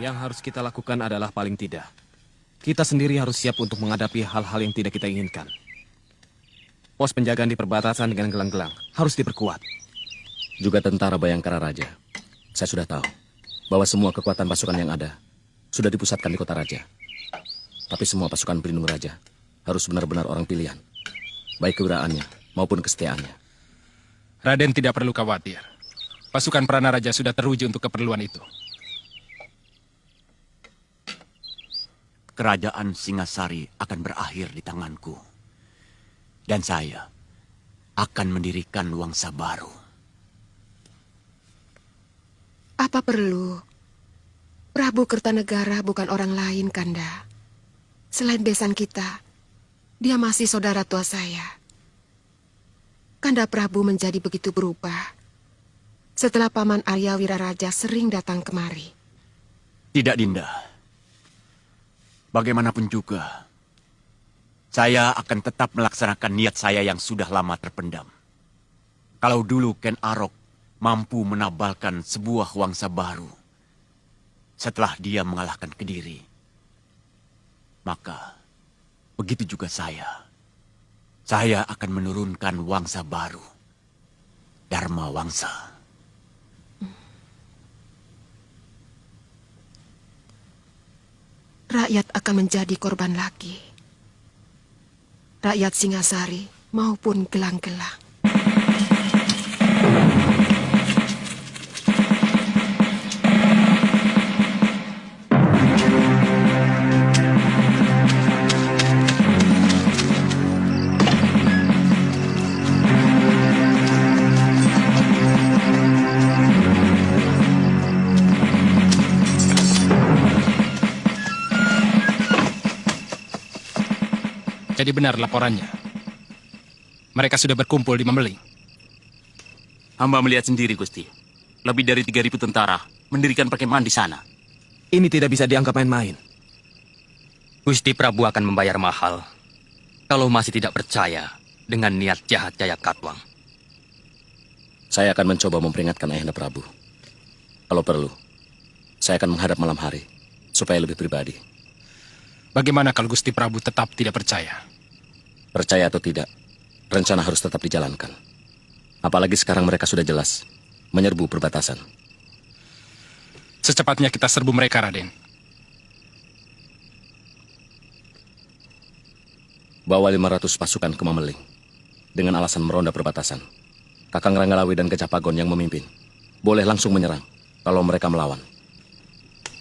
Yang harus kita lakukan adalah paling tidak, kita sendiri harus siap untuk menghadapi hal-hal yang tidak kita inginkan. Pos penjagaan di perbatasan dengan gelang-gelang harus diperkuat. Juga tentara Bayangkara Raja. Saya sudah tahu bahwa semua kekuatan pasukan yang ada sudah dipusatkan di kota Raja. Tapi semua pasukan pelindung Raja harus benar-benar orang pilihan, baik kewiraannya maupun kesetiaannya. Raden tidak perlu khawatir. Pasukan Prana Raja sudah teruji untuk keperluan itu. Kerajaan Singasari akan berakhir di tanganku. Dan saya akan mendirikan Wangsa baru. Apa perlu? Prabu Kertanegara bukan orang lain, Kanda. Selain besan kita, dia masih saudara tua saya. Kanda Prabu menjadi begitu berubah setelah Paman Arya Wiraraja sering datang kemari. Tidak, Dinda. Bagaimanapun juga, saya akan tetap melaksanakan niat saya yang sudah lama terpendam. Kalau dulu Ken Arok mampu menabalkan sebuah Wangsa baru setelah dia mengalahkan Kediri, maka begitu juga saya. Saya akan menurunkan Wangsa baru, Dharma Wangsa. Rakyat akan menjadi korban lagi. Rakyat Singasari maupun gelang-gelang. Jadi benar laporannya. Mereka sudah berkumpul di Mameling. Hamba melihat sendiri, Gusti. Lebih dari 3.000 tentara mendirikan perkemahan di sana. Ini tidak bisa dianggap main-main. Gusti Prabu akan membayar mahal kalau masih tidak percaya dengan niat jahat Jaya Katwang. Saya akan mencoba memperingatkan Ayahanda Prabu. Kalau perlu, saya akan menghadap malam hari supaya lebih pribadi. Bagaimana kalau Gusti Prabu tetap tidak percaya? Percaya atau tidak, rencana harus tetap dijalankan. Apalagi sekarang mereka sudah jelas menyerbu perbatasan. Secepatnya kita serbu mereka, Raden. Bawa 500 pasukan ke Mameling dengan alasan meronda perbatasan. Kakang Ranggalawi dan Gajah Pagon yang memimpin. Boleh langsung menyerang kalau mereka melawan.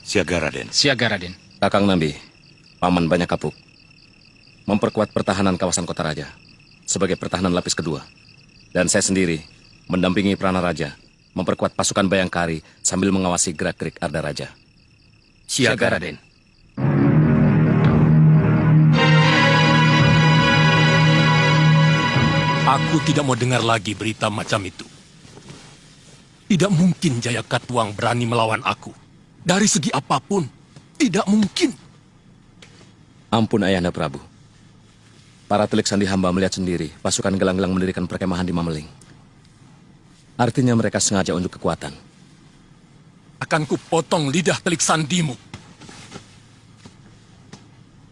Siaga, Raden. Siaga, Raden. Kakang Nambi, Paman Banyak Kapuk, memperkuat pertahanan kawasan Kota Raja sebagai pertahanan lapis kedua. Dan saya sendiri mendampingi Prana Raja, memperkuat pasukan Bayangkari sambil mengawasi gerak-gerik Arda Raja. Siaga, Raden. Aku tidak mau dengar lagi berita macam itu. Tidak mungkin Jaya Katwang berani melawan aku. Dari segi apapun, tidak mungkin. Ampun Ayahanda Prabu. Para telik sandi hamba melihat sendiri pasukan gelang-gelang mendirikan perkemahan di Mameling. Artinya mereka sengaja unjuk kekuatan. Akan kupotong lidah telik sandimu.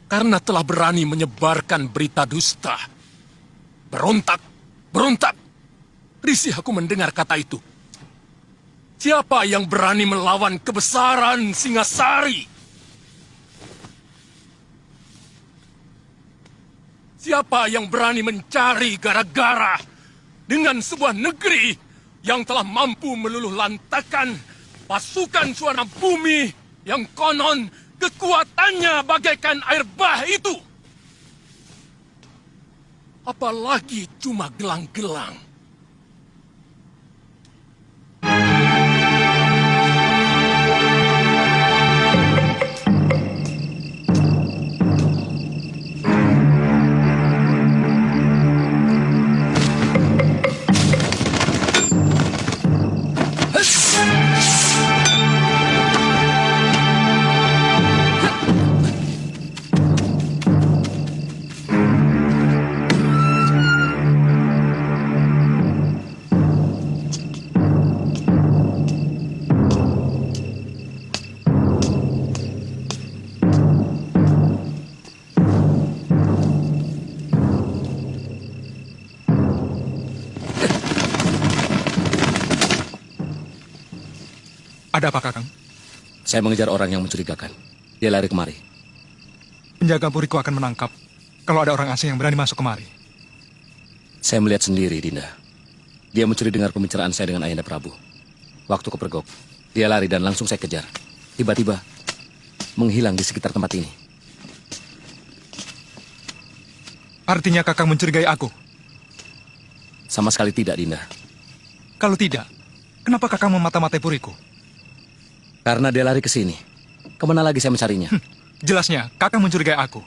Karena telah berani menyebarkan berita dusta. Berontak, berontak. Risih aku mendengar kata itu. Siapa yang berani melawan kebesaran Singasari? Siapa yang berani mencari gara-gara dengan sebuah negeri yang telah mampu meluluh lantakan pasukan Suwana Bumi yang konon kekuatannya bagaikan air bah itu? Apalagi cuma gelang-gelang. Ada apa, Kakang? Saya mengejar orang yang mencurigakan. Dia lari kemari. Penjaga puriku akan menangkap kalau ada orang asing yang berani masuk kemari. Saya melihat sendiri, Dinda. Dia mencuri dengar pembicaraan saya dengan Ayahanda Prabu. Waktu kepergok, dia lari dan langsung saya kejar. Tiba-tiba, menghilang di sekitar tempat ini. Artinya Kakang mencurigai aku? Sama sekali tidak, Dinda. Kalau tidak, kenapa Kakang memata-matai puriku? Karena dia lari ke sini. Kemana lagi saya mencarinya? Jelasnya, Kakang mencurigai aku.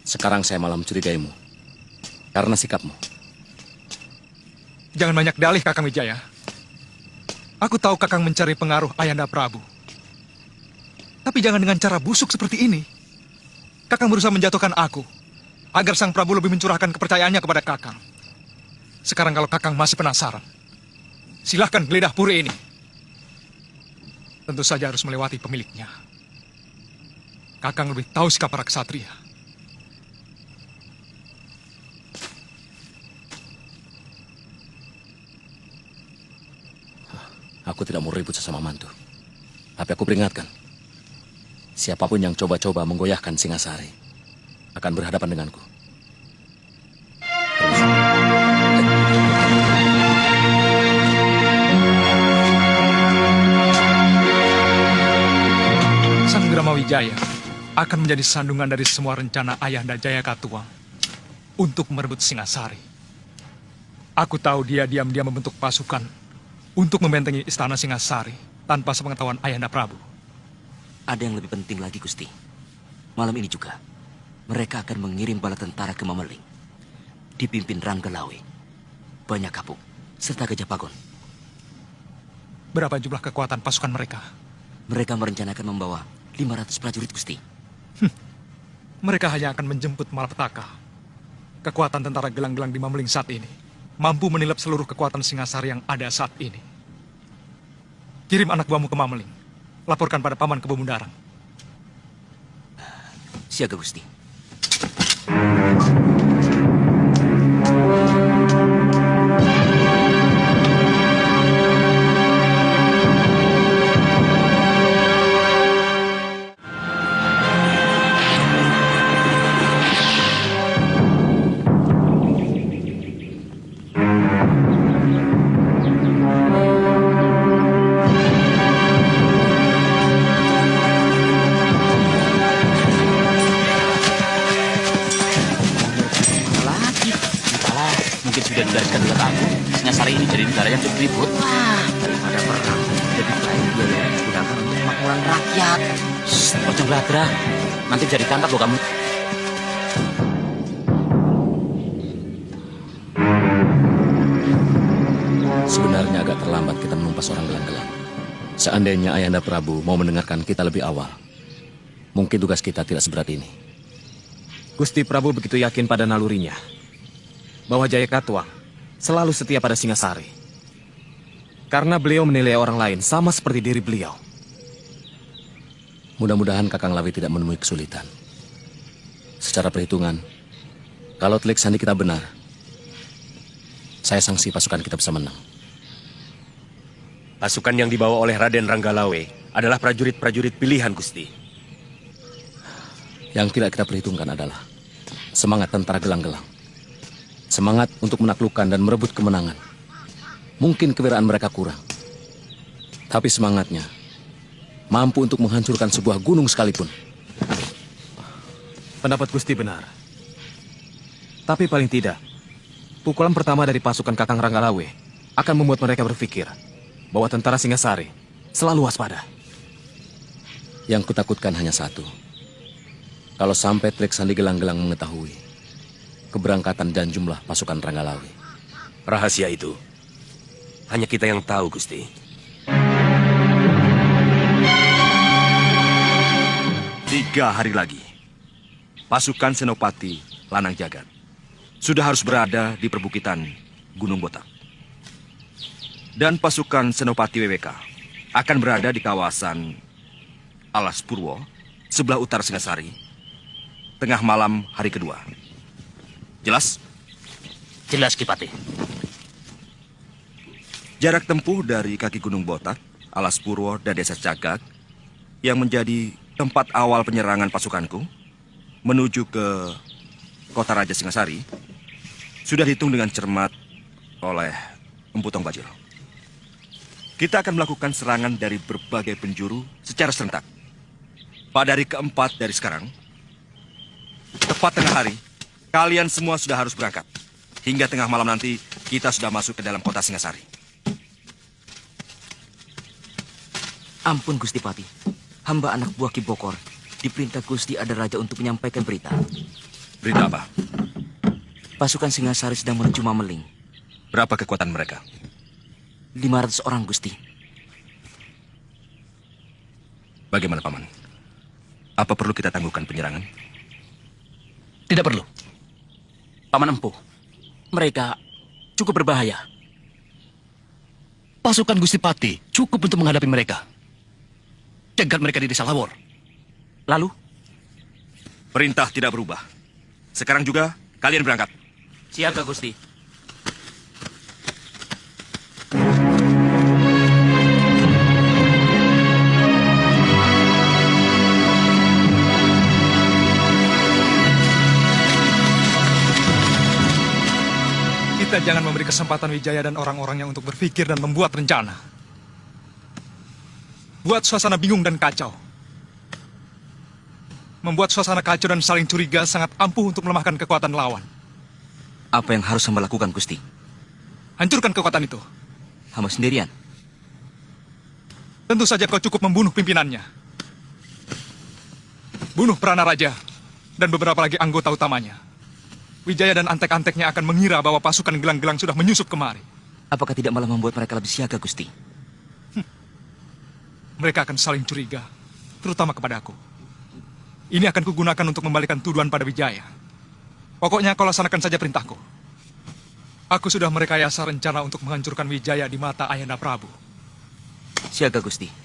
Sekarang saya malah mencurigaimu. Karena sikapmu. Jangan banyak dalih, Kakang Wijaya. Aku tahu Kakang mencari pengaruh Ayahanda Prabu. Tapi jangan dengan cara busuk seperti ini. Kakang berusaha menjatuhkan aku, agar Sang Prabu lebih mencurahkan kepercayaannya kepada Kakang. Sekarang kalau Kakang masih penasaran, silahkan geledah puri ini. Tentu saja harus melewati pemiliknya. Kakang lebih tahu sikap para ksatria. Aku tidak mau ribut sesama mantu. Tapi aku peringatkan. Siapapun yang coba-coba menggoyahkan Singasari akan berhadapan denganku. Sang Brahmawijaya akan menjadi sandungan dari semua rencana Ayahanda Jayakatwang untuk merebut Singasari. Aku tahu dia diam-diam membentuk pasukan untuk membentengi istana Singasari tanpa sepengetahuan Ayahanda Prabu. Ada yang lebih penting lagi, Gusti. Malam ini juga, mereka akan mengirim bala tentara ke Mameling. Dipimpin Ranggalawe, Banyak Kapuk, serta Gajah Pagon. Berapa jumlah kekuatan pasukan mereka? Mereka merencanakan membawa 500 prajurit, Gusti. Mereka hanya akan menjemput malapetaka. Kekuatan tentara gelang-gelang di Mameling saat ini mampu menilap seluruh kekuatan Singasari yang ada saat ini. Kirim anak buahmu ke Mameling. Laporkan pada Paman Kebo Mundarang. Siaga, Gusti. Singasari ini jadi negara yang cukup ribut. Wah, daripada perang, lebih baik dia digunakan untuk kemakmuran rakyat. Ojo bladra, nanti jadi tangkap loh kamu. Sebenarnya agak terlambat kita menumpas orang gelang-gelang. Seandainya Ayahanda Prabu mau mendengarkan kita lebih awal, mungkin tugas kita tidak seberat ini. Gusti Prabu begitu yakin pada nalurinya bahwa Jayakatwang selalu setia pada Singasari. Karena beliau menilai orang lain sama seperti diri beliau. Mudah-mudahan Kakang Lawi tidak menemui kesulitan. Secara perhitungan, kalau telik sandi kita benar, saya sangsi pasukan kita bisa menang. Pasukan yang dibawa oleh Raden Ranggalawe adalah prajurit-prajurit pilihan, Gusti. Yang tidak kita perhitungkan adalah semangat tentara gelang-gelang. Semangat untuk menaklukkan dan merebut kemenangan. Mungkin kewiraan mereka kurang. Tapi semangatnya mampu untuk menghancurkan sebuah gunung sekalipun. Pendapat Gusti benar. Tapi paling tidak, pukulan pertama dari pasukan Kakang Ranggalawe akan membuat mereka berpikir bahwa tentara Singasari selalu waspada. Yang kutakutkan hanya satu. Kalau sampai Trik Sandi Gelang-Gelang mengetahui keberangkatan dan jumlah pasukan Ranggalawe. Rahasia itu hanya kita yang tahu, Gusti. 3 hari lagi, pasukan Senopati Lanang Jagat sudah harus berada di perbukitan Gunung Botak. Dan pasukan Senopati WWK akan berada di kawasan Alas Purwo, sebelah utara Singasari, tengah malam hari kedua. Jelas? Jelas, Kipati. Jarak tempuh dari kaki Gunung Botak, Alas Purwo, dan Desa Cagak yang menjadi tempat awal penyerangan pasukanku menuju ke Kota Raja Singasari sudah dihitung dengan cermat oleh Empu Tong Bajil. Kita akan melakukan serangan dari berbagai penjuru secara serentak. Pada hari keempat dari sekarang, tepat tengah hari, kalian semua sudah harus berangkat. Hingga tengah malam nanti, kita sudah masuk ke dalam kota Singasari. Ampun Gusti Pati, hamba anak buah Ki Bokor diperintah Gusti Ada Raja untuk menyampaikan berita. Berita apa? Pasukan Singasari sedang menuju Mameling. Berapa kekuatan mereka? 500 orang Gusti. Bagaimana Paman? Apa perlu kita tangguhkan penyerangan? Tidak perlu. Paman Empu, mereka cukup berbahaya. Pasukan Gusti Pati cukup untuk menghadapi mereka. Cegat mereka di Desa Lawor. Lalu? Perintah tidak berubah. Sekarang juga kalian berangkat. Siaga Gusti. Kita jangan memberi kesempatan Wijaya dan orang-orangnya untuk berpikir dan membuat rencana. Buat suasana bingung dan kacau. Membuat suasana kacau dan saling curiga sangat ampuh untuk melemahkan kekuatan lawan. Apa yang harus hamba lakukan Gusti? Hancurkan kekuatan itu. Hamba sendirian? Tentu saja kau cukup membunuh pimpinannya. Bunuh Prana Raja dan beberapa lagi anggota utamanya. Wijaya dan antek-anteknya akan mengira bahwa pasukan gelang-gelang sudah menyusup kemari. Apakah tidak malah membuat mereka lebih siaga, Gusti? Mereka akan saling curiga, terutama kepadaku. Ini akan kugunakan untuk membalikan tuduhan pada Wijaya. Pokoknya kau laksanakan saja perintahku. Aku sudah merekayasa rencana untuk menghancurkan Wijaya di mata Ayahanda Prabu. Siaga, Gusti.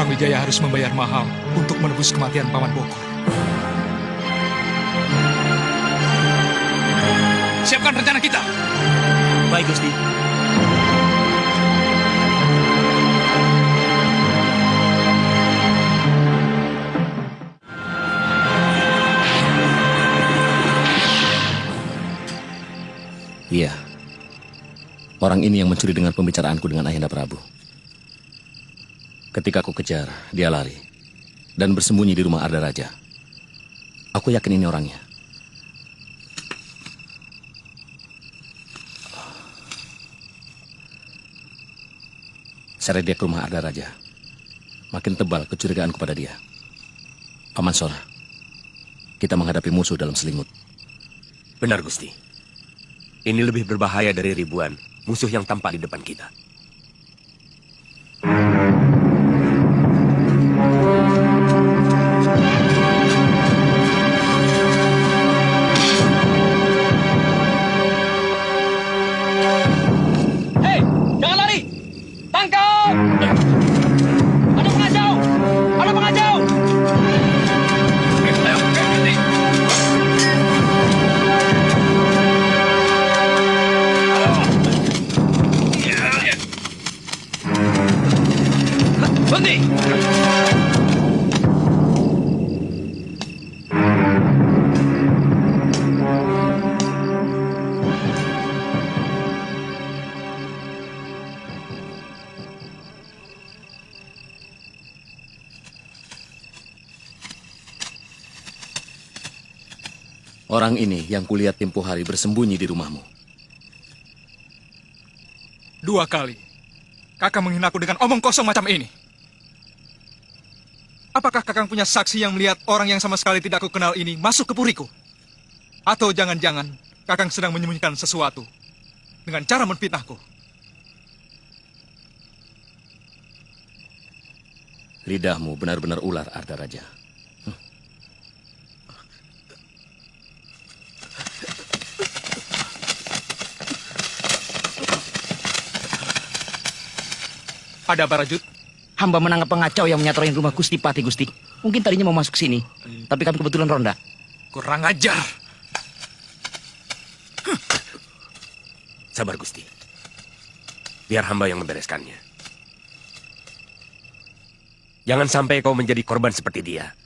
Orang Wijaya harus membayar mahal untuk menebus kematian Paman Boko. Siapkan rencana kita. Baik, Gusti. Iya. Orang ini yang mencuri dengar pembicaraanku dengan Ayahanda Prabu. Ketika aku kejar, dia lari dan bersembunyi di rumah Arda Raja. Aku yakin ini orangnya. Seret dia ke rumah Arda Raja. Makin tebal kecurigaanku pada dia. Paman Sora, kita menghadapi musuh dalam selimut. Benar, Gusti. Ini lebih berbahaya dari ribuan musuh yang tampak di depan kita. Hei, jangan lari! Tangkap! Ada pengacau! Ada pengacau! Berhenti! Orang ini yang kulihat tempo hari bersembunyi di rumahmu. 2 kali. Kakang menghinaku dengan omong kosong macam ini. Apakah Kakang punya saksi yang melihat orang yang sama sekali tidak aku kenal ini masuk ke puriku? Atau jangan-jangan Kakang sedang menyembunyikan sesuatu dengan cara menfitnahku? Lidahmu benar-benar ular, Arda Raja. Ada apa, Rajut? Hamba menangkap pengacau yang menyatroin rumah Gusti Pati, Gusti. Mungkin tadinya mau masuk sini, tapi kami kebetulan ronda. Kurang ajar. Sabar, Gusti. Biar hamba yang membereskannya. Jangan sampai kau menjadi korban seperti dia.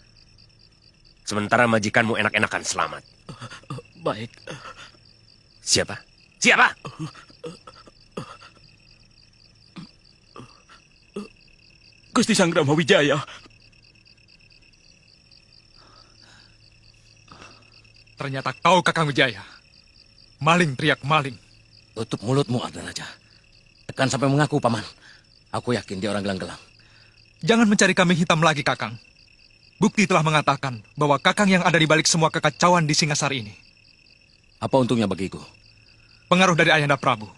Sementara majikanmu enak-enakan selamat. Baik. Siapa? Siapa? Gusti Sanggrama Wijaya. Ternyata kau Kakang Wijaya. Maling teriak maling. Tutup mulutmu, Arda Raja. Tekan sampai mengaku, Paman. Aku yakin dia orang gelang-gelang. Jangan mencari kambing hitam lagi, Kakang. Bukti telah mengatakan bahwa Kakang yang ada di balik semua kekacauan di Singasari ini. Apa untungnya bagiku? Pengaruh dari Ayahanda Prabu.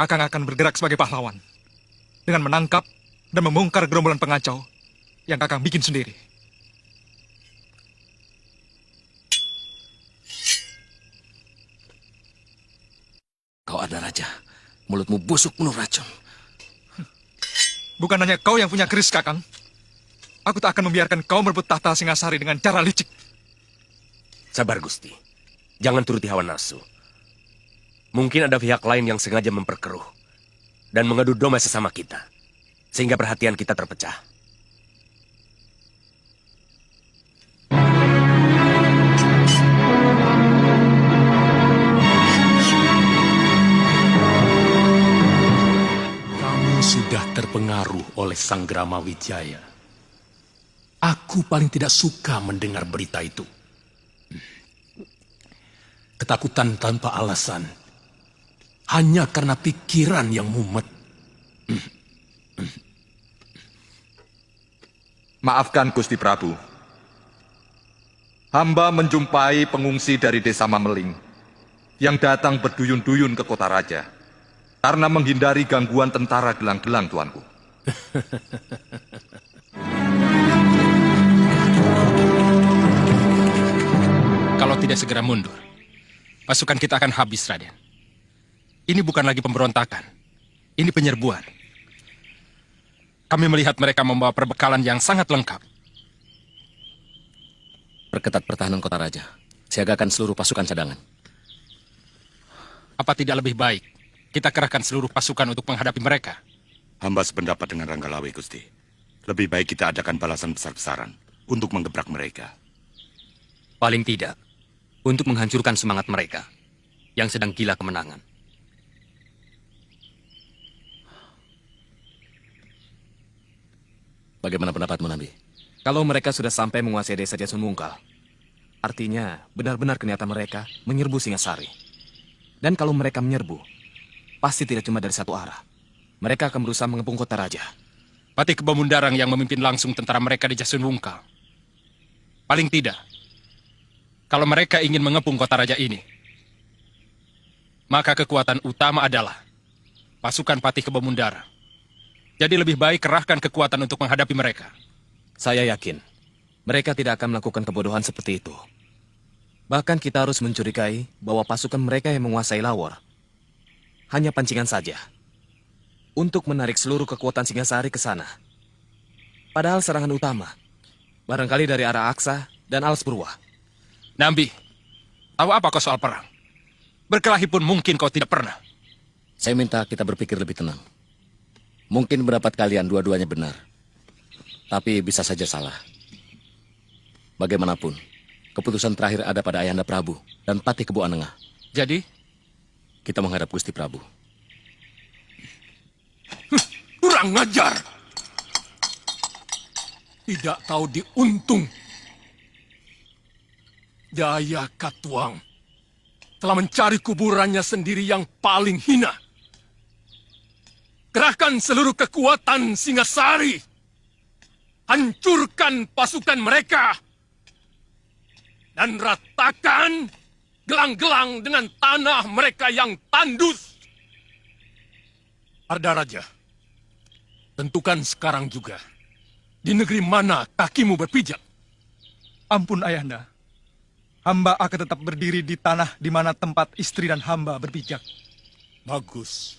Kakang akan bergerak sebagai pahlawan. Dengan menangkap dan membongkar gerombolan pengacau yang Kakang bikin sendiri. Kau Arda Raja. Mulutmu busuk penuh racun. Bukan hanya kau yang punya keris, Kakang. Aku tak akan membiarkan kau merebut tahta Singasari dengan cara licik. Sabar, Gusti. Jangan turuti hawa nafsu. Mungkin ada pihak lain yang sengaja memperkeruh dan mengadu domba sesama kita, sehingga perhatian kita terpecah. Kamu sudah terpengaruh oleh Sanggrama Wijaya. Aku paling tidak suka mendengar berita itu. Ketakutan tanpa alasan. Hanya karena pikiran yang mumet. Maafkan Gusti Prabu. Hamba menjumpai pengungsi dari desa Mameling yang datang berduyun-duyun ke kota raja karena menghindari gangguan tentara gelang-gelang, tuanku. Kalau tidak segera mundur, pasukan kita akan habis, Raden. Ini bukan lagi pemberontakan. Ini penyerbuan. Kami melihat mereka membawa perbekalan yang sangat lengkap. Perketat pertahanan kota raja. Siagakan seluruh pasukan cadangan. Apa tidak lebih baik kita kerahkan seluruh pasukan untuk menghadapi mereka? Hamba sependapat dengan Ranggalawe, Gusti. Lebih baik kita adakan balasan besar-besaran untuk menggebrak mereka. Paling tidak, untuk menghancurkan semangat mereka yang sedang gila kemenangan. Bagaimana pendapatmu, Nabi? Kalau mereka sudah sampai menguasai desa Jasun Mungkal, artinya benar-benar niatan mereka menyerbu Singasari. Dan kalau mereka menyerbu, pasti tidak cuma dari satu arah. Mereka akan berusaha mengepung kota raja. Patih Kebamundarang yang memimpin langsung tentara mereka di Jasun Wungkal. Paling tidak, kalau mereka ingin mengepung kota raja ini, maka kekuatan utama adalah pasukan Patih Kebamundarang. Jadi lebih baik kerahkan kekuatan untuk menghadapi mereka. Saya yakin, mereka tidak akan melakukan kebodohan seperti itu. Bahkan kita harus mencurigai bahwa pasukan mereka yang menguasai Lawor hanya pancingan saja untuk menarik seluruh kekuatan Singasari ke sana. Padahal serangan utama barangkali dari arah Aksa dan Alas Purwa. Nambi, tahu apa kau soal perang? Berkelahi pun mungkin kau tidak pernah. Saya minta kita berpikir lebih tenang. Mungkin pendapat kalian dua-duanya benar. Tapi bisa saja salah. Bagaimanapun, keputusan terakhir ada pada Ayahanda Prabu dan Patih Kebo Anengah. Jadi? Kita menghadap Gusti Prabu. Kurang ngajar. Tidak tahu diuntung. Jaya Katuang telah mencari kuburannya sendiri yang paling hina. Kerahkan seluruh kekuatan Singasari. Hancurkan pasukan mereka. Dan ratakan gelang-gelang dengan tanah mereka yang tandus. Arda Raja, tentukan sekarang juga. Di negeri mana kakimu berpijak? Ampun Ayahanda. Hamba akan tetap berdiri di tanah di mana tempat istri dan hamba berpijak. Bagus.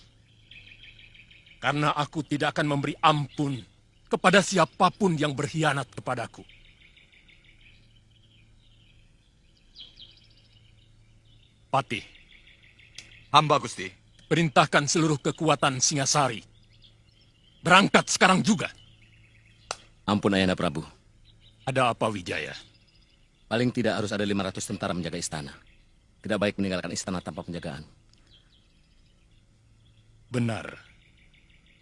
Karena aku tidak akan memberi ampun kepada siapapun yang berkhianat kepadaku. Patih. Hamba, Gusti. Perintahkan seluruh kekuatan Singasari. Berangkat sekarang juga. Ampun Ayahanda Prabu. Ada apa Wijaya? Paling tidak harus ada 500 tentara menjaga istana. Tidak baik meninggalkan istana tanpa penjagaan. Benar.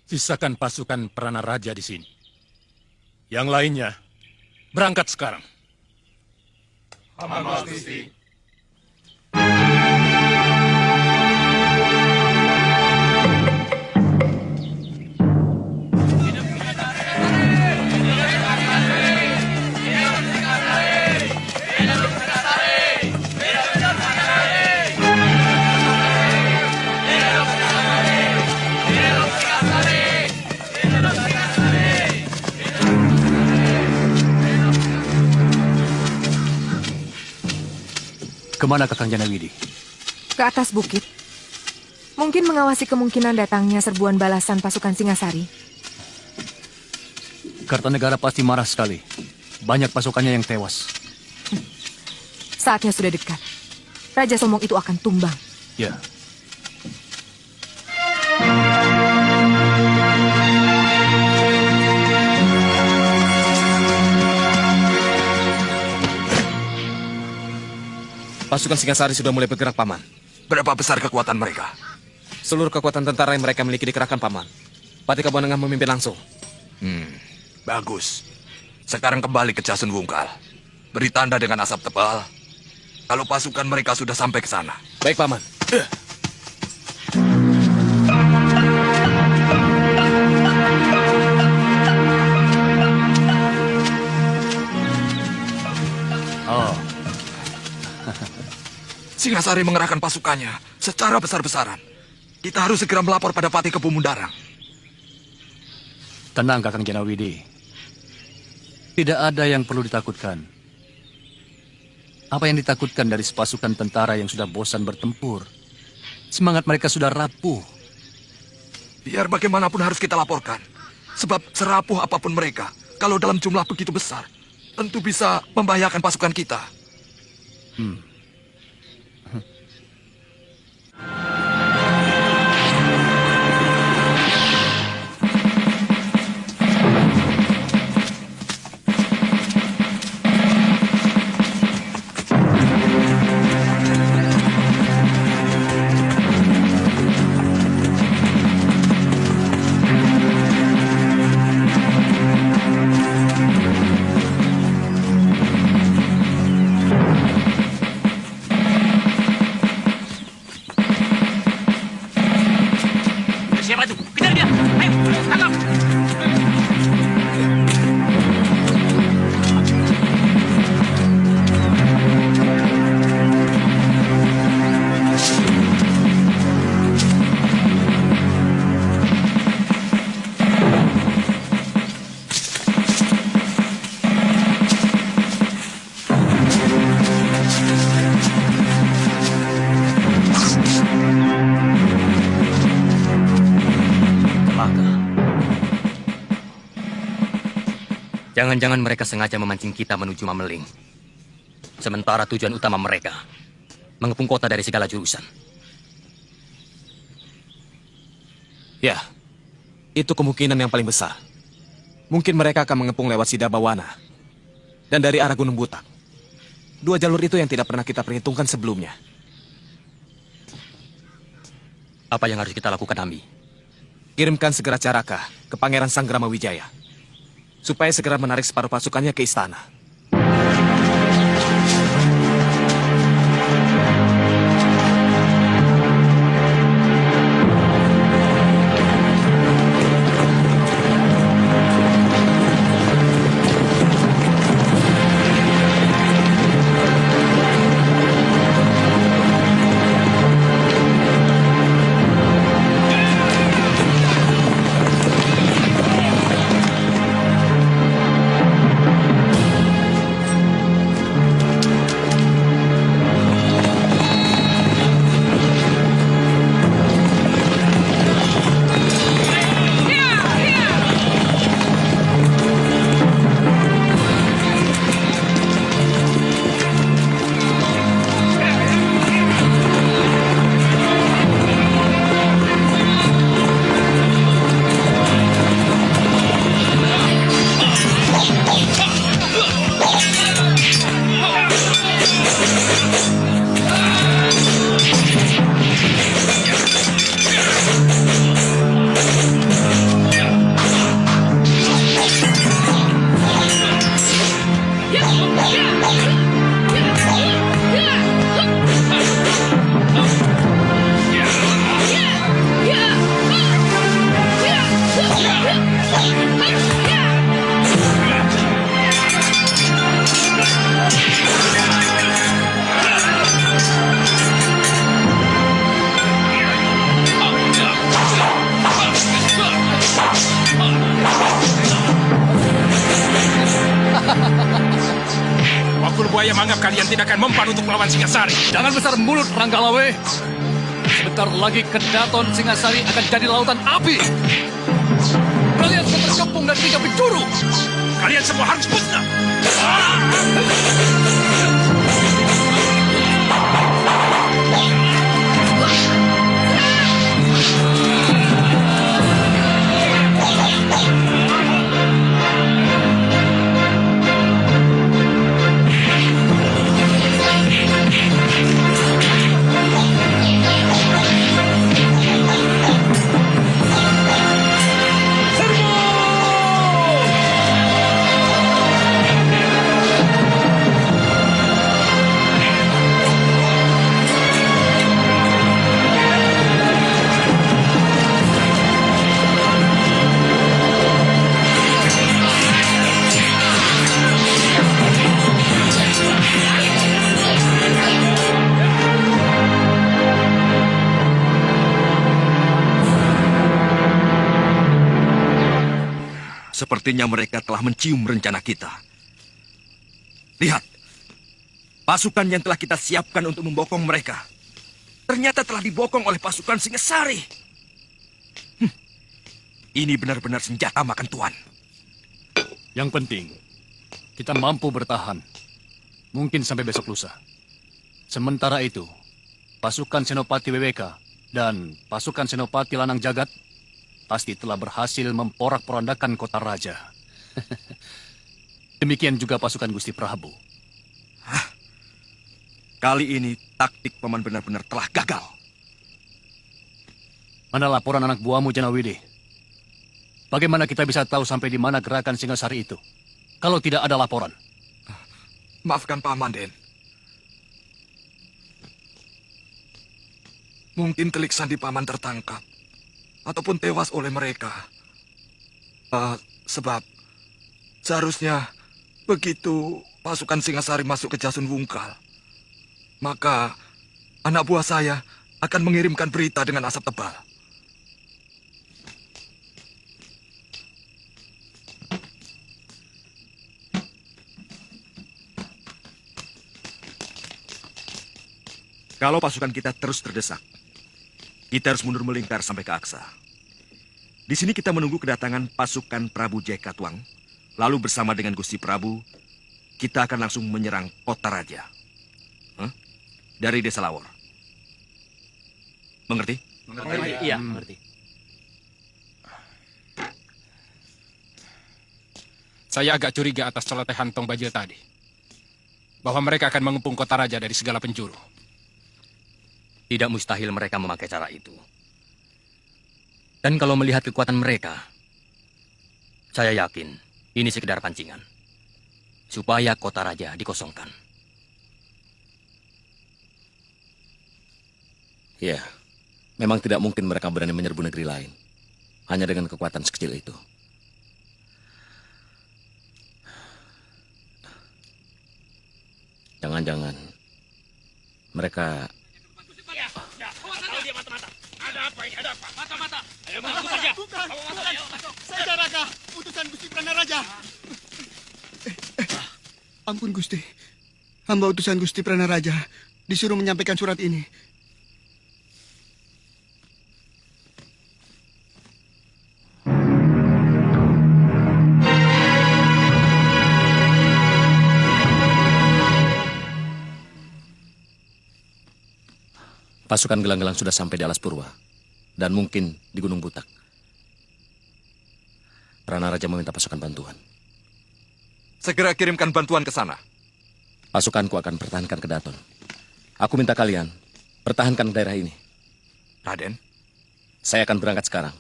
Sisakan pasukan Prana Raja di sini. Yang lainnya, berangkat sekarang. Hamba, Gusti. Kemana Kakang Janawidi? Ke atas bukit. Mungkin mengawasi kemungkinan datangnya serbuan balasan pasukan Singasari. Kartanegara pasti marah sekali. Banyak pasukannya yang tewas. Saatnya sudah dekat. Raja Sombong itu akan tumbang. Ya. Pasukan Singasari sudah mulai bergerak, Paman. Berapa besar kekuatan mereka? Seluruh kekuatan tentara yang mereka miliki dikerahkan, Paman. Patih Kebo Anengah memimpin langsung. Bagus. Sekarang kembali ke Jasun Wungkal. Beri tanda dengan asap tebal kalau pasukan mereka sudah sampai ke sana. Baik, Paman. Oh. Singasari mengerahkan pasukannya secara besar-besaran. Kita harus segera melapor pada Patih Kebamundarang. Tenang Kakang Janawidi. Tidak ada yang perlu ditakutkan. Apa yang ditakutkan dari pasukan tentara yang sudah bosan bertempur? Semangat mereka sudah rapuh. Biar bagaimanapun harus kita laporkan. Sebab serapuh apapun mereka, kalau dalam jumlah begitu besar, tentu bisa membahayakan pasukan kita. Siapa itu? Kejar dia! Ayo, tangkap! Jangan-jangan mereka sengaja memancing kita menuju Mameling. Sementara tujuan utama mereka mengepung kota dari segala jurusan. Ya, itu kemungkinan yang paling besar. Mungkin mereka akan mengepung lewat Sidabawana dan dari arah Gunung Butak. Dua jalur itu yang tidak pernah kita perhitungkan sebelumnya. Apa yang harus kita lakukan, Ambi? Kirimkan segera Caraka ke Pangeran Sanggrama Wijaya, supaya segera menarik separuh pasukannya ke istana. Buaya menganggap kalian tidak akan mempan untuk melawan Singasari. Jangan besar mulut, Ranggalawe. Sebentar lagi Kedaton Singasari akan jadi lautan api. Kalian akan terkepung dari 3 penjuru. Kalian semua harus musnah. Sepertinya mereka telah mencium rencana kita. Lihat, pasukan yang telah kita siapkan untuk membokong mereka ternyata telah dibokong oleh pasukan Singasari. Ini benar-benar senjata makan tuan. Yang penting, kita mampu bertahan. Mungkin sampai besok lusa. Sementara itu, pasukan Senopati WWK dan pasukan Senopati Lanang Jagat pasti telah berhasil memporak-porandakan kota raja. Demikian juga pasukan Gusti Prabu. Kali ini taktik paman benar-benar telah gagal. Mana laporan anak buahmu, Janawidi? Bagaimana kita bisa tahu sampai di mana gerakan Singasari itu? Kalau tidak ada laporan. Maafkan Paman, Den. Mungkin telik sandi Paman tertangkap. Ataupun tewas oleh mereka. Sebab seharusnya begitu pasukan Singasari masuk ke Jasun Wungkal, maka anak buah saya akan mengirimkan berita dengan asap tebal. Kalau pasukan kita terus terdesak, kita harus mundur melingkar sampai ke Aksa. Di sini kita menunggu kedatangan pasukan Prabu Jaya Katuang. Lalu bersama dengan Gusti Prabu, kita akan langsung menyerang kota raja. Dari Desa Lawor. Mengerti? Iya, mengerti. Saya agak curiga atas celotehan Tong Bajil tadi. Bahwa mereka akan mengepung kota raja dari segala penjuru. Tidak mustahil mereka memakai cara itu. Dan kalau melihat kekuatan mereka, saya yakin ini sekedar pancingan. Supaya kota raja dikosongkan. Ya, memang tidak mungkin mereka berani menyerbu negeri lain. Hanya dengan kekuatan sekecil itu. Jangan-jangan mereka... Ada apa ini? Ada apa? Mata-mata. Ayo masuk saja. Bukan. Saya Raka, utusan Gusti Pranaraja. Ampun Gusti. Hamba utusan Gusti Pranaraja disuruh menyampaikan surat ini. Pasukan gelang-gelang sudah sampai di Alas Purwa. Dan mungkin di Gunung Butak. Pranaraja meminta pasukan bantuan. Segera kirimkan bantuan ke sana. Pasukanku akan pertahankan Kedaton. Aku minta kalian pertahankan daerah ini. Raden? Saya akan berangkat sekarang.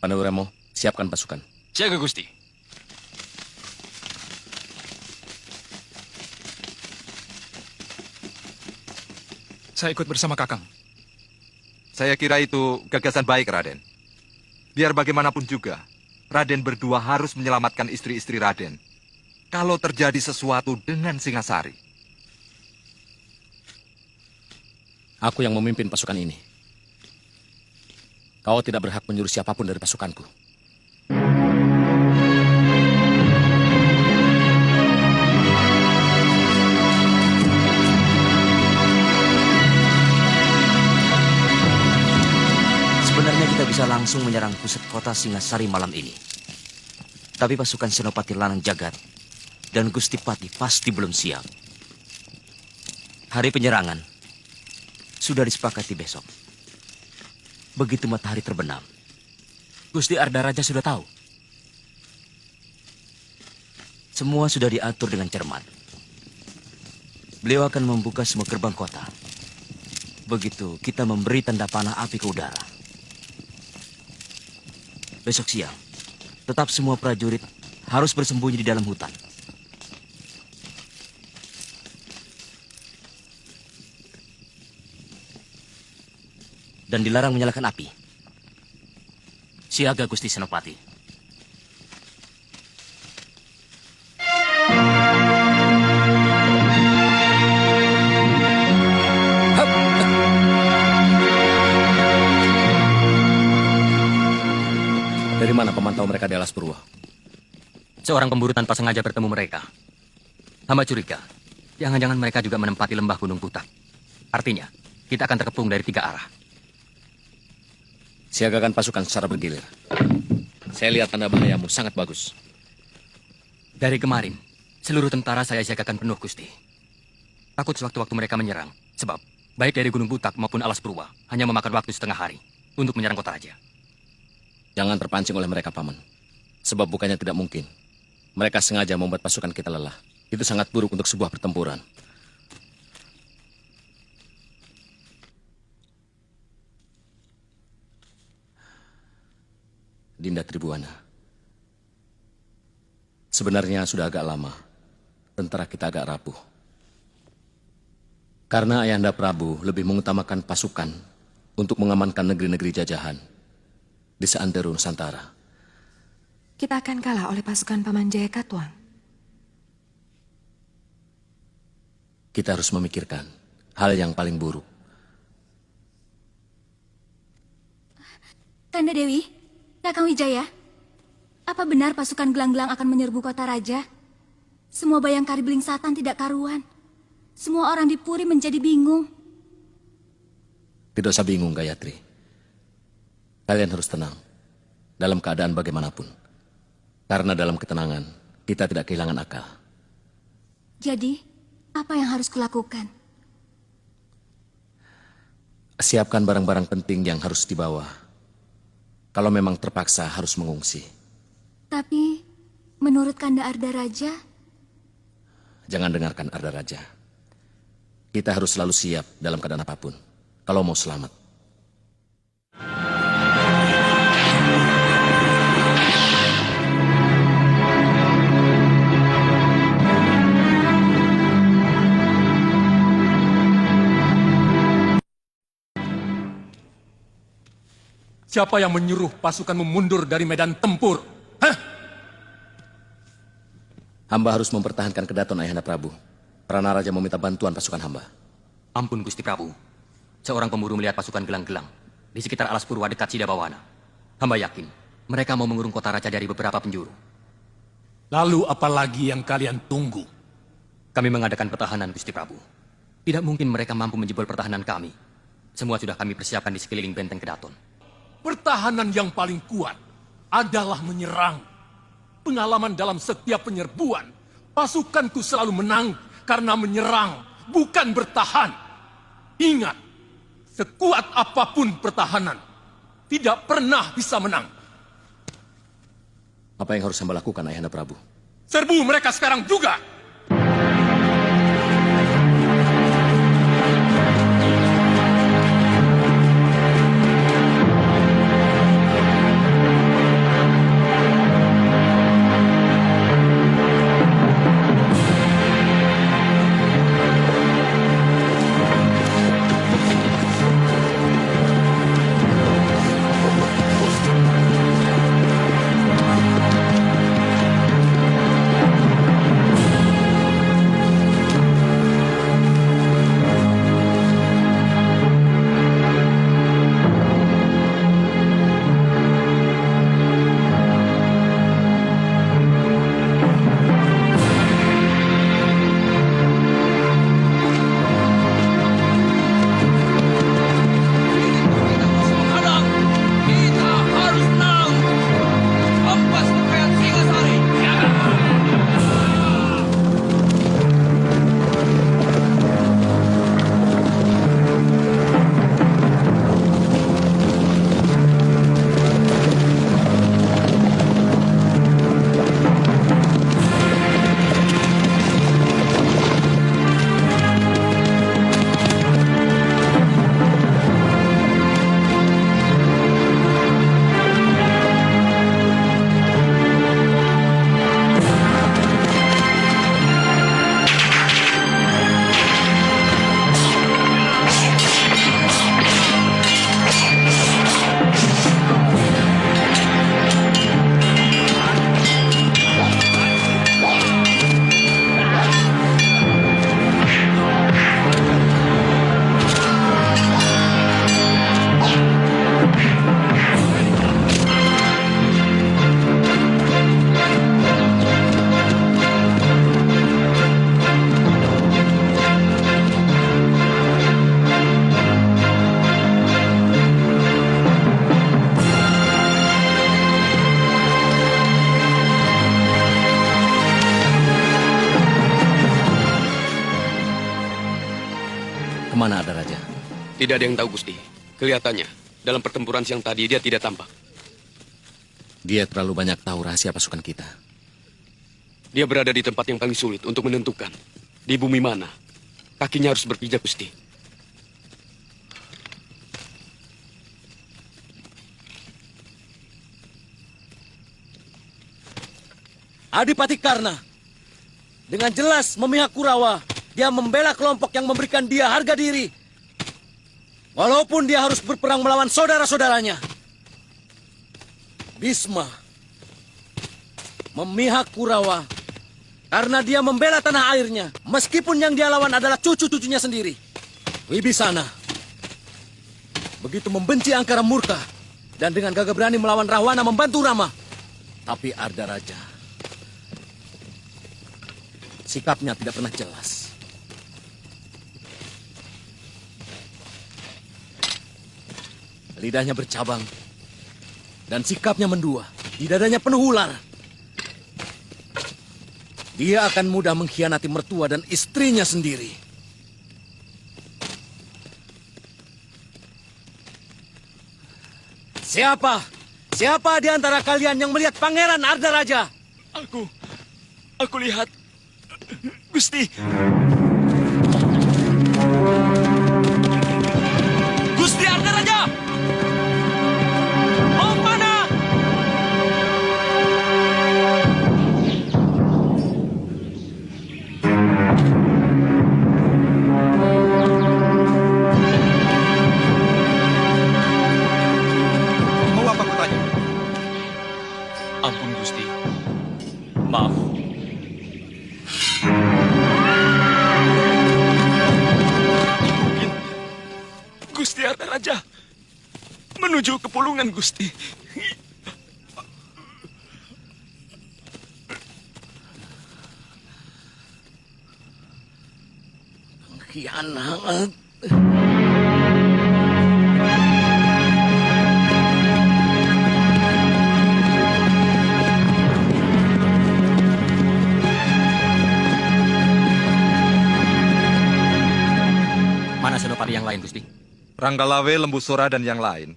Pandawiramo, siapkan pasukan. Siaga Gusti. Saya ikut bersama Kakang. Saya kira itu gagasan baik, Raden. Biar bagaimanapun juga, Raden berdua harus menyelamatkan istri-istri Raden. Kalau terjadi sesuatu dengan Singasari. Aku yang memimpin pasukan ini. Kau tidak berhak menyuruh siapapun dari pasukanku. Sebenarnya kita bisa langsung menyerang pusat kota Singasari malam ini. Tapi pasukan Senopati Lanang Jagat dan Gusti Pati pasti belum siap. Hari penyerangan sudah disepakati besok. Begitu matahari terbenam, Gusti Arda Raja sudah tahu. Semua sudah diatur dengan cermat. Beliau akan membuka semua gerbang kota. Begitu kita memberi tanda panah api ke udara. Besok siang, tetap semua prajurit harus bersembunyi di dalam hutan. Dan dilarang menyalakan api. Siaga Gusti Senopati. Dari mana pemantau mereka di Alas Purwa? Seorang pemburu tanpa sengaja bertemu mereka. Hamba curiga, jangan-jangan mereka juga menempati lembah Gunung Butak. Artinya, kita akan terkepung dari 3 arah. Siagakan pasukan secara bergilir. Saya lihat tanda bahayamu sangat bagus. Dari kemarin, seluruh tentara saya siagakan penuh, Gusti. Takut sewaktu-waktu mereka menyerang, sebab baik dari Gunung Butak maupun Alas Purwa hanya memakan waktu setengah hari untuk menyerang kota raja. Jangan terpancing oleh mereka, Paman. Sebab bukannya tidak mungkin. Mereka sengaja membuat pasukan kita lelah. Itu sangat buruk untuk sebuah pertempuran. Dinda Tribuana. Sebenarnya sudah agak lama tentara kita agak rapuh. Karena Ayahanda Prabu lebih mengutamakan pasukan untuk mengamankan negeri-negeri jajahan di seantero Nusantara. Kita akan kalah oleh pasukan Paman Jaya Katuang. Kita harus memikirkan hal yang paling buruk. Kanda Dewi, Kakang Wijaya, apa benar pasukan gelang-gelang akan menyerbu kota raja? Semua Bayangkari Belingsatan tidak karuan. Semua orang di Puri menjadi bingung. Tidak usah bingung, Gayatri. Kalian harus tenang dalam keadaan bagaimanapun. Karena dalam ketenangan, kita tidak kehilangan akal. Jadi, apa yang harus kulakukan? Siapkan barang-barang penting yang harus dibawa. Kalau memang terpaksa harus mengungsi. Tapi, menurut Kanda Arda Raja... Jangan dengarkan Arda Raja. Kita harus selalu siap dalam keadaan apapun. Kalau mau selamat. Siapa yang menyuruh pasukanmu mundur dari medan tempur? Hah? Hamba harus mempertahankan kedaton Ayahanda Prabu. Pranaraja meminta bantuan pasukan hamba. Ampun, Gusti Prabu. Seorang pemburu melihat pasukan gelang-gelang di sekitar Alas Purwa dekat Sidabawana. Hamba yakin mereka mau mengurung kota raja dari beberapa penjuru. Lalu apa lagi yang kalian tunggu? Kami mengadakan pertahanan, Gusti Prabu. Tidak mungkin mereka mampu menjebol pertahanan kami. Semua sudah kami persiapkan di sekeliling benteng Kedaton. Pertahanan yang paling kuat adalah menyerang. Pengalaman dalam setiap penyerbuan, pasukanku selalu menang karena menyerang, bukan bertahan. Ingat, sekuat apapun pertahanan, tidak pernah bisa menang. Apa yang harus hamba lakukan, Ayahanda Prabu? Serbu mereka sekarang juga! Tidak ada yang tahu, Gusti. Kelihatannya, dalam pertempuran siang tadi dia tidak tampak. Dia terlalu banyak tahu rahasia pasukan kita. Dia berada di tempat yang paling sulit untuk menentukan. Di bumi mana kakinya harus berpijak, Gusti. Adipati Karna dengan jelas memihak Kurawa. Dia membela kelompok yang memberikan dia harga diri. Walaupun dia harus berperang melawan saudara-saudaranya. Bisma memihak Kurawa karena dia membela tanah airnya. Meskipun yang dia lawan adalah cucu-cucunya sendiri. Wibisana begitu membenci Angkara Murka dan dengan gagah berani melawan Rahwana membantu Rama. Tapi Ardaraja sikapnya tidak pernah jelas. Lidahnya bercabang dan sikapnya mendua. Di dadanya penuh ular. Dia akan mudah mengkhianati mertua dan istrinya sendiri. Siapa? Siapa di antara kalian yang melihat Pangeran Ardaraja? Aku lihat. Gusti. Gusti Ardaraja! Mau mana? Mau apa kutanya? Ampun, Gusti. Maaf. Gusti Ardaraja menuju ke Pulungan, Gusti. Pengkhianat. Mana senopati yang lain, Gusti? Ranggalawe, Lembu Sora, dan yang lain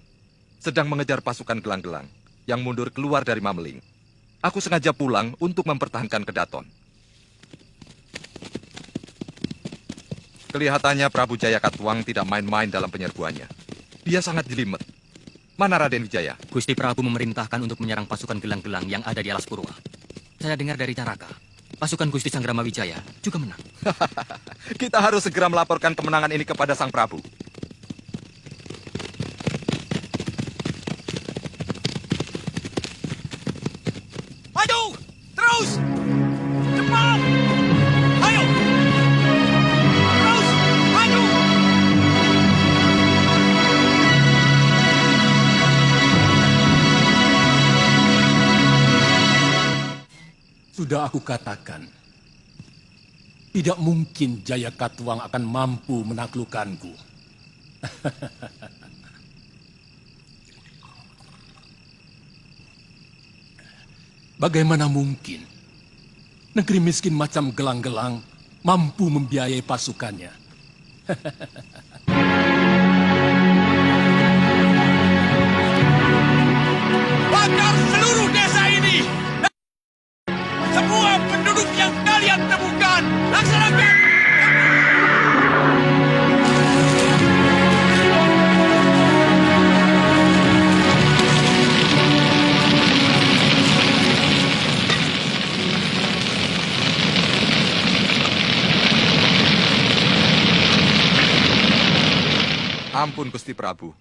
sedang mengejar pasukan gelang-gelang yang mundur keluar dari Mameling. Aku sengaja pulang untuk mempertahankan Kedaton. Kelihatannya Prabu Jaya Katuang tidak main-main dalam penyerbuannya. Dia sangat jelimet. Mana Raden Wijaya? Gusti Prabu memerintahkan untuk menyerang pasukan gelang-gelang yang ada di alas Purwa. Saya dengar dari Caraka, pasukan Gusti Sanggrama Wijaya juga menang. Kita harus segera melaporkan kemenangan ini kepada Sang Prabu. Maju! Terus! Cepat! Ayo! Terus! Maju! Sudah aku katakan, tidak mungkin Jaya Katuang akan mampu menaklukkanku. Bagaimana mungkin negeri miskin macam gelang-gelang mampu membiayai pasukannya? Bakar seluruh desa ini! Semua penduduk yang kalian temukan, laksanakan! Ampun, Gusti Prabu.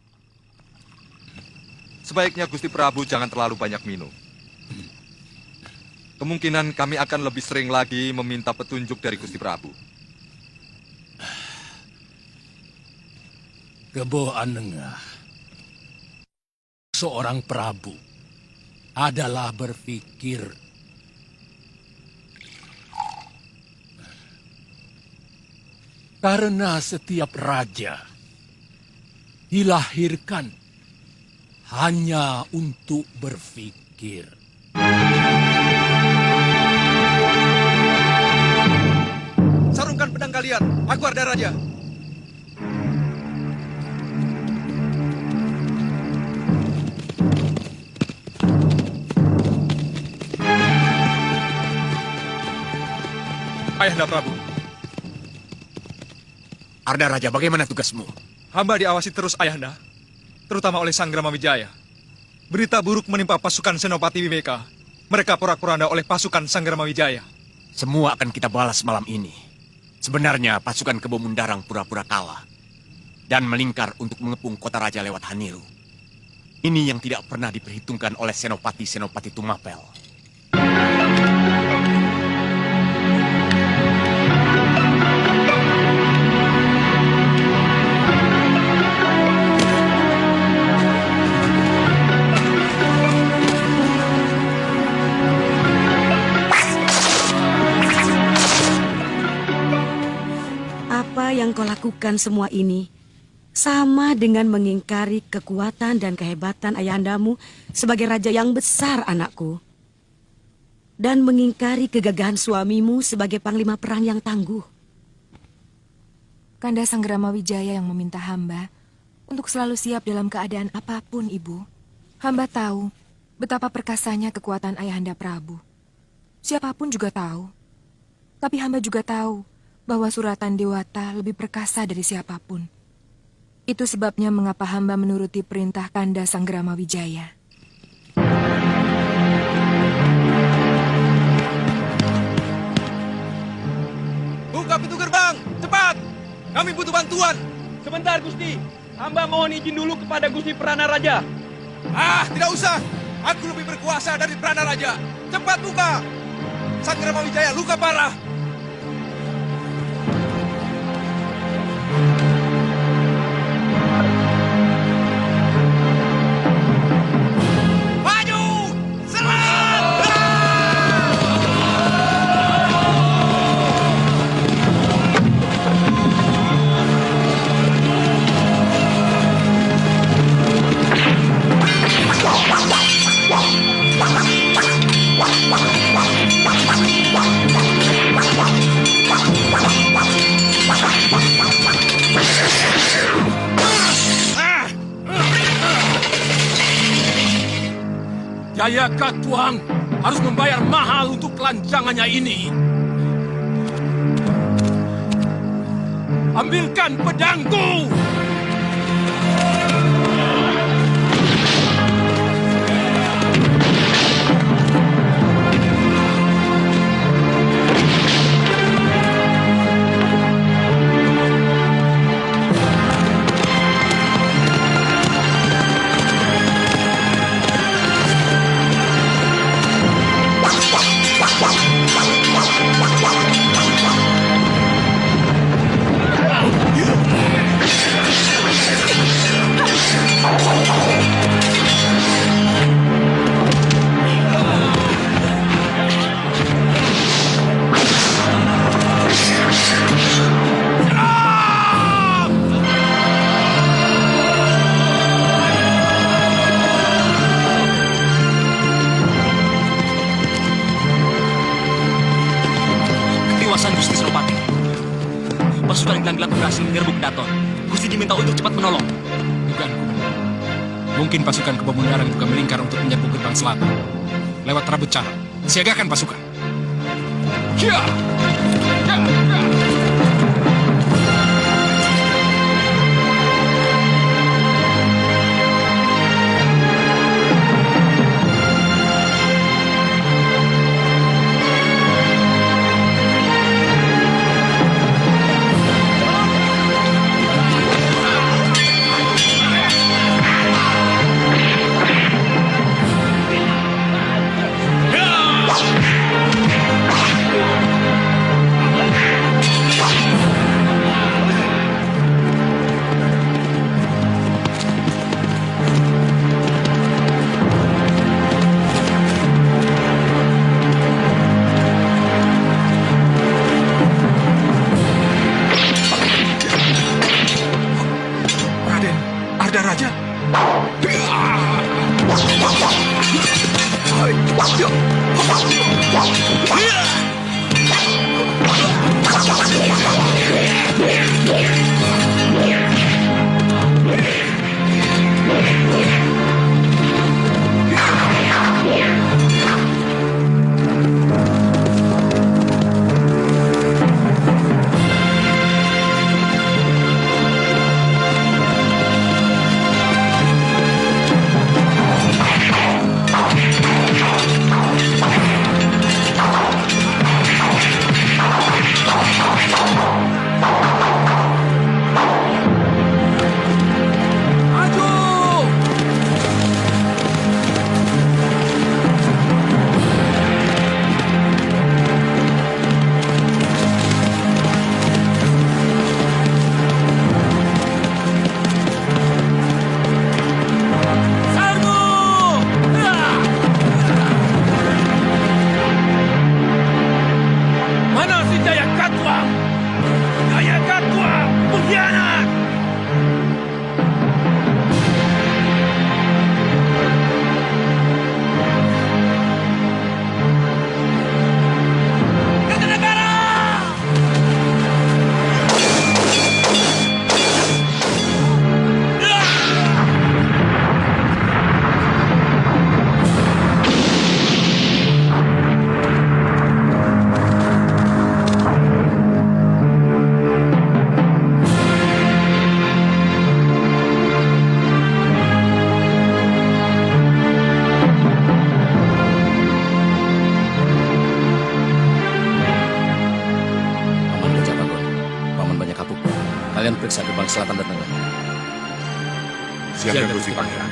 Sebaiknya Gusti Prabu jangan terlalu banyak minum. Kemungkinan kami akan lebih sering lagi meminta petunjuk dari Gusti Prabu. Gebo Anengah, seorang Prabu adalah berpikir karena setiap raja dilahirkan hanya untuk berpikir. Sarungkan pedang kalian, aku Ardaraja. Ayahanda Prabu. Arda Raja, bagaimana tugasmu? Hamba diawasi terus Ayahanda, terutama oleh Sang Gramawijaya. Berita buruk menimpa pasukan Senopati Wibeka. Mereka porak-poranda oleh pasukan Sang Gramawijaya. Semua akan kita balas malam ini. Sebenarnya pasukan Kebo Mundarang pura-pura kalah dan melingkar untuk mengepung kota raja lewat Haniru. Ini yang tidak pernah diperhitungkan oleh Senopati-Senopati Tumapel. Apa yang kau lakukan semua ini sama dengan mengingkari kekuatan dan kehebatan ayahandamu sebagai raja yang besar, anakku. Dan mengingkari kegagahan suamimu sebagai panglima perang yang tangguh. Kanda Sang Gramawijaya yang meminta hamba untuk selalu siap dalam keadaan apapun, Ibu. Hamba tahu betapa perkasanya kekuatan Ayahanda Prabu. Siapapun juga tahu. Tapi hamba juga tahu bahwa suratan Dewata lebih perkasa dari siapapun. Itu sebabnya mengapa hamba menuruti perintah Kanda Sang Gramawijaya. Buka pintu gerbang, cepat! Kami butuh bantuan. Sebentar, Gusti. Hamba mohon izin dulu kepada Gusti Prana Raja. Tidak usah. Aku lebih berkuasa dari Prana Raja. Cepat buka. Sang Gramawijaya luka parah. Jaya Katuang harus membayar mahal untuk kelancangannya ini. Ambilkan pedangku! Pasukan Glanglang berhasil menyerbu Kedaton. Gusti diminta untuk cepat menolong. Dugaanku benar. Mungkin pasukan Kebo Mundarang juga melingkar untuk menyerbu gerbang selatan. Lewat Rabut Cara. Siagakan pasukan. Ya! Ya! Ya! Kalian periksa gerbang selatan dan tengah. Siap, Gusti Pangeran.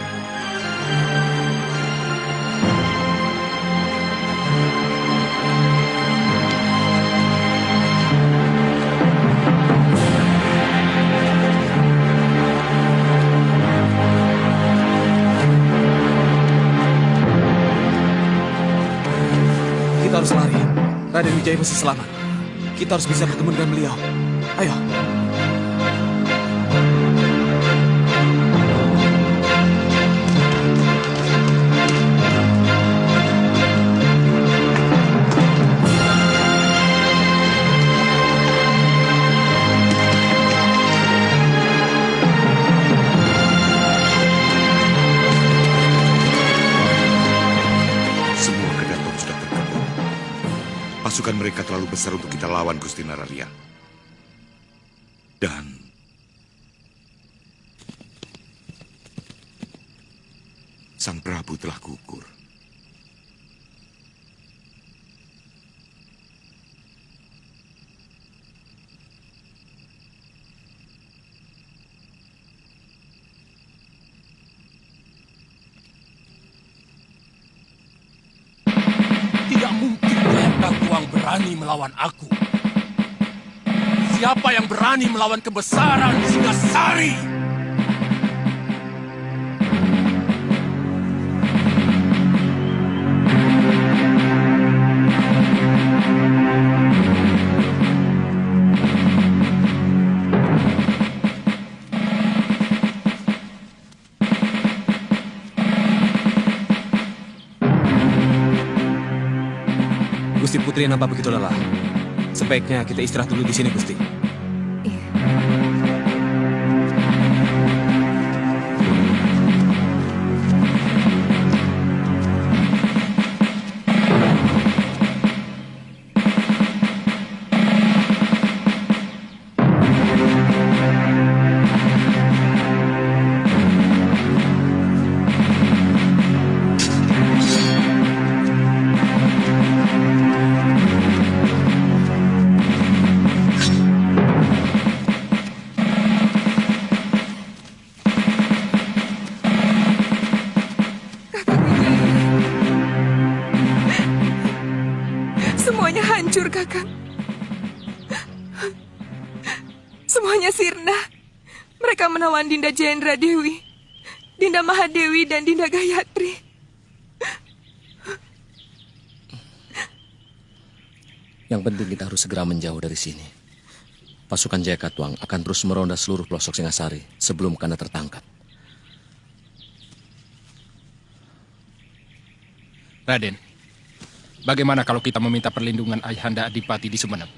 Kita harus lari. Raden Wijaya masih selamat. Kita harus bisa bertemu dengan beliau. Ayo. Semua kedaton sudah terkepung. Pasukan mereka terlalu besar untuk kita lawan, Gusti Nararia. Dan Sang Prabu telah gugur. Tidak mungkin Jayaka Tuang berani melawan aku. Siapa yang berani melawan kebesaran Singasari? Gusti Putri nampak begitu lelah. Sebaiknya kita istirahat dulu di sini, Gusti. Semuanya hancur, Kakang. Semuanya sirna. Mereka menawan Dinda Jendra Dewi, Dinda Mahadewi, dan Dinda Gayatri. Yang penting kita harus segera menjauh dari sini. Pasukan Jayaka Tuang akan terus meronda seluruh pelosok Singasari sebelum Kanda tertangkap. Raden, bagaimana kalau kita meminta perlindungan Ayahanda Adipati di Sumenep?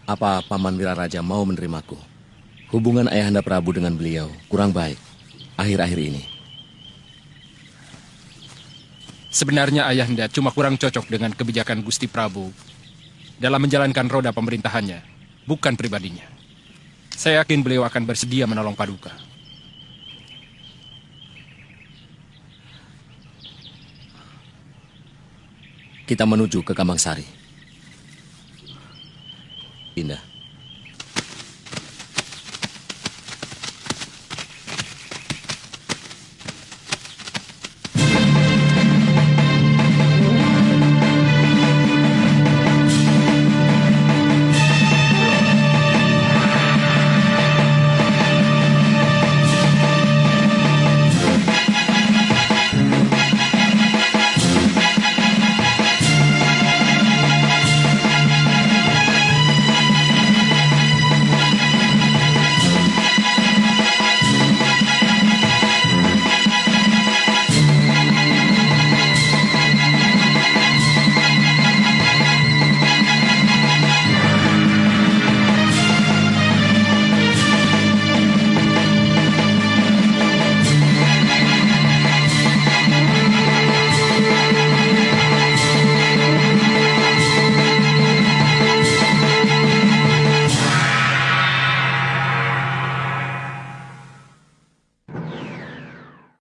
Apa Paman Wiraraja mau menerimaku? Hubungan Ayahanda Prabu dengan beliau kurang baik akhir-akhir ini. Sebenarnya Ayahanda cuma kurang cocok dengan kebijakan Gusti Prabu dalam menjalankan roda pemerintahannya, bukan pribadinya. Saya yakin beliau akan bersedia menolong Paduka. Kita menuju ke Kamangsari.